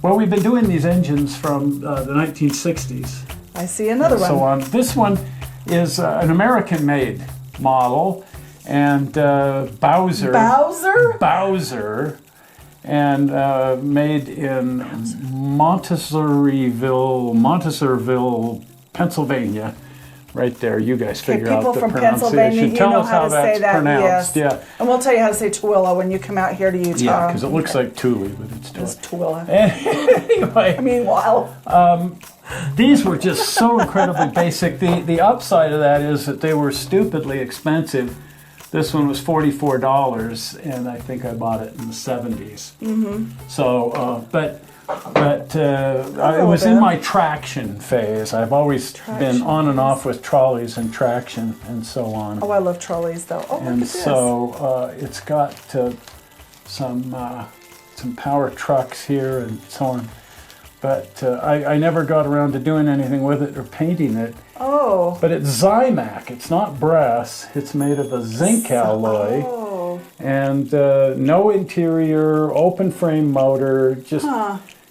Well, we've been doing these engines from the 1960s. I see another one. So on. This one is an American-made model, and Bowser, and made in Montecitourville, Pennsylvania. Right there, you guys figure out the people from pronunciation. Pennsylvania, you Tell know us how how to that's say that, pronounced. yes. Yeah. And we'll tell you how to say Tooele when you come out here to Utah. Yeah, because it looks like Thule, but it's Tooele. Anyway, Meanwhile, these were just so incredibly basic. The upside of that is that they were stupidly expensive. This one was $44, and I think I bought it in the 70s. Mm-hmm. So, but it was in my traction phase. I've always been on and off with trolleys and traction and so on. Oh, I love trolleys, though. Oh, And look at this. so it's got some power trucks here and so on. But I never got around to doing anything with it or painting it. Oh. But it's Zamak. It's not brass. It's made of a zinc alloy. Oh. And no interior, open frame motor, just...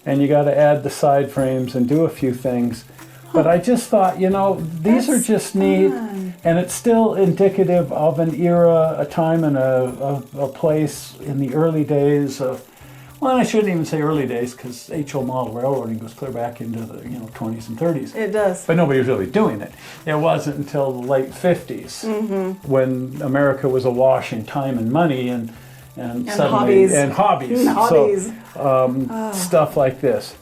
And you got to add the side frames and do a few things. But I just thought, you know, these are just neat. And it's still indicative of an era, a time, and a place in the early days of... Well, I shouldn't even say early days, because HO model railroading goes clear back into the 20s and 30s. It does. But nobody was really doing it. It wasn't until the late 50s when America was awash in time and money and suddenly hobbies. So stuff like this.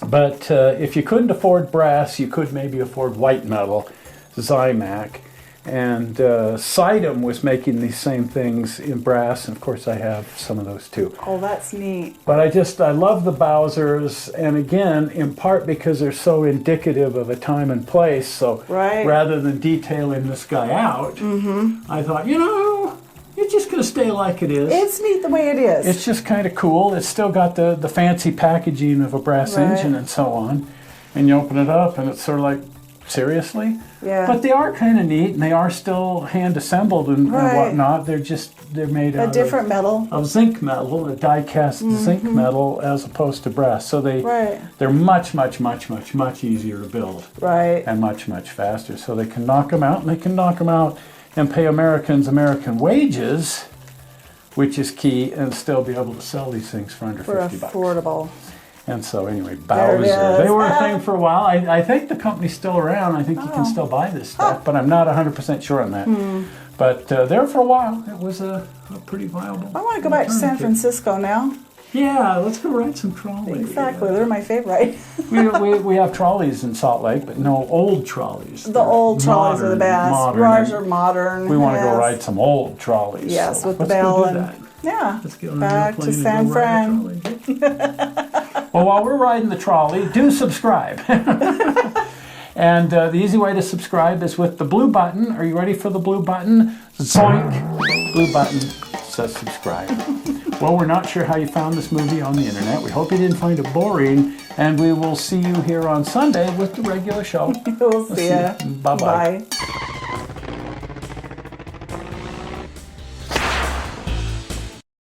But if you couldn't afford brass, you could maybe afford white metal, Zamak. And Sidem was making these same things in brass, and of course I have some of those too. Oh, that's neat. But I love the Bowsers, and again, in part because they're so indicative of a time and place, so rather than detailing this guy out, I thought, it's just going to stay like it is. It's neat the way it is. It's just kind of cool. It's still got the fancy packaging of a brass engine and so on. And you open it up, and it's sort of like, seriously? Yeah. But they are kind of neat, and they are still hand assembled and whatnot. They're made out different metal. Of zinc metal, a die-cast zinc metal, as opposed to brass. So they're much, much, much, much, much easier to build. Right. And much, much faster. So they can knock them out, and they can knock them out and pay Americans American wages, which is key, and still be able to sell these things for under $50. Affordable. And so anyway, Bowser. They were a thing for a while. I think the company's still around. I think you can still buy this stuff, but I'm not 100% sure on that. But there for a while, it was a pretty viable. I want to go back to San Francisco now. Yeah, let's go ride some trolleys. Exactly, they're my favorite. we have trolleys in Salt Lake, but no old trolleys. The old trolleys are the best. Ours are modern. We want to go ride some old trolleys. Yes, so with the bell. Let's go do that. Yeah, let's get on back to San Fran. Well, while we're riding the trolley, do subscribe. And the easy way to subscribe is with the blue button. Are you ready for the blue button? Zoink! Blue button says subscribe. Well, we're not sure how you found this movie on the internet. We hope you didn't find it boring. And we will see you here on Sunday with the regular show. We'll see you. Bye-bye. Bye.